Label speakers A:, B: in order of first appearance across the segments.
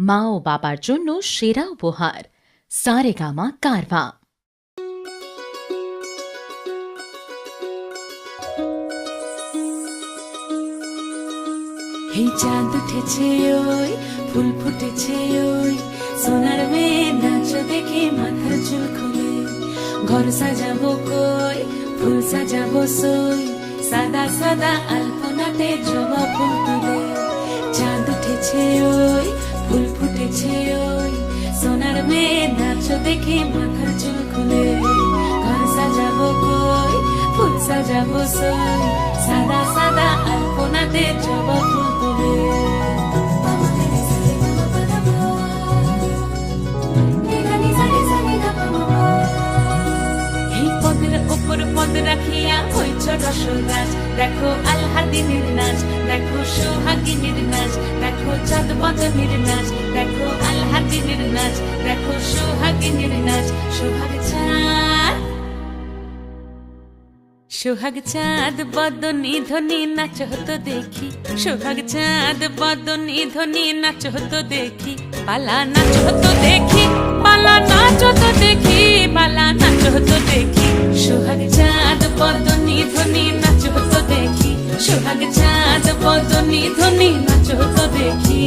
A: মা ও বাবার জন্য সেরা উপহার সারেগামা কারভা।
B: এই চাঁদ উঠেছে ওই ফুল ফুটেছে ওই সোনার মেয়ে নাচ দেখে মাথার চুল খুলে ঘর সাজাবো কই ফুল সাজাবো সই সাদা সাদা আলপনাতে জবা ফুল তুলে চাঁদ উঠেছে ওই ফুল ফুটেছে ওই সোনার মেয়ে নাচ দেখে মাথার চুল খুলে ঘর সাজাবো কই ফুল সাজাবো সই সাদা সাদা আলপনাতে জবা ফুল তুলে এই পদের উপর পদ রাখিয়া হইছ রসল গাছ দেখো আলহাদিনের নাচ দেখো সোহাগিনীর নাচ দেখো চাঁদ বদনের নাচ দেখো আলহাদিনের নাচ দেখো সোহাগিনীর নাচ সোহাগ চাঁদ সোহাগ চাঁদ বদনী ধ্বনি নাচ হতো দেখি সোহাগ চাঁদ বদনী ধ্বনি নাচ হতো দেখি পালা নাচ হতো দেখি পালা নাচ হতো দেখি পালা নাচ হতো দেখি সোহাগ চাঁদ বদনী ধ্বনি নাচ হতো দেখি সোহাগ চাঁদ বদনী ধ্বনি নাচ হতো দেখি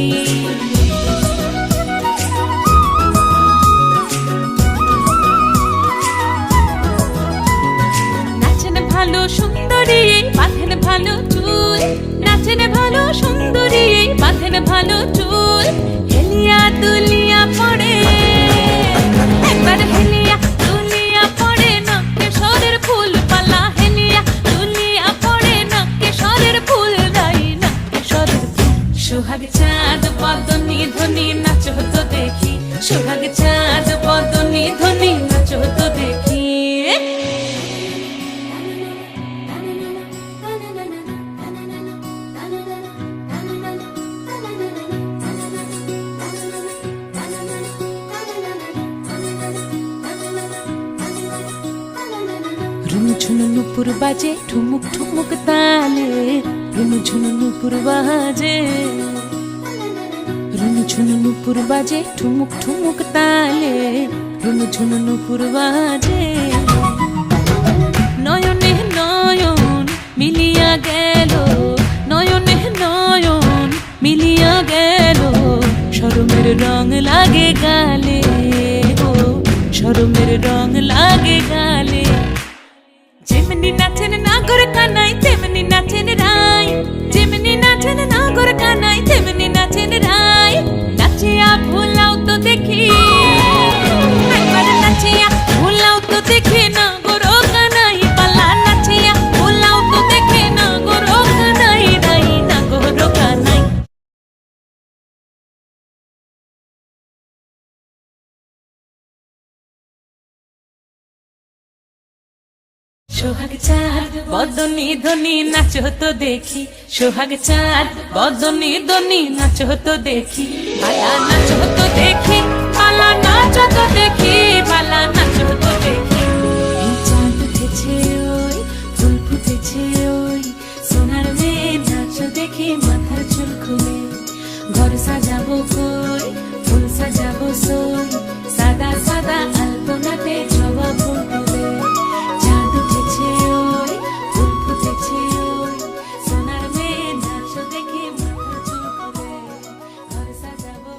B: ভালো সুন্দরী বাঁধেন ভালো চুল নাচেন ভালো সুন্দরী বাঁধেন ভালো চুল হেলিয়া দুলিয়া পড়ে একবার হেলিয়া দুলিয়া পড়ে নকে সরের ফুল পালা হেলিয়া দুলিয়া পড়ে নকে সরের ফুল দাই নকে সরের ফুল সোহাগ চাঁদ বদনী ধ্বনি নাচ হতো দেখি সোহাগ চাঁদ বদনী ধ্বনি নাচ হতো দেখি রুনু ঝুনু নুপুর বাজে ঠুমুক ঠুমুক তালে রুনু ঝুনু নুপুর বাজে রুনু ঝুনু নুপুর বাজে ঠুমুক ঠুমুক তালে রুনু ঝুনু নুপুর বাজে নয়নে নয়ন মিলিয়া গেল নয়নে নয়ন মিলিয়া গেল শরমের রং লাগে গালে ও শরমের রং লাগে গালে যেমনি নাচেন নাগর কানাই তেমনি নাচেন রাই যেমনি নাচেন নাগর কানাই তেমনি নাচেন রাই নাচিয়া ভুলাও তো দেখি একবার নাচিয়া ভুলাও তো দেখি নাগর কানাই পালা নাচিয়া ভুলাও তো দেখি নাগর কানাই রাই নাগর কানাই সোহাগ চাঁদ বদনী ধ্বনি নাচ হতো দেখি সোহাগ চাঁদ বদনী ধ্বনি নাচ হতো দেখি পালা নাচ হতো দেখি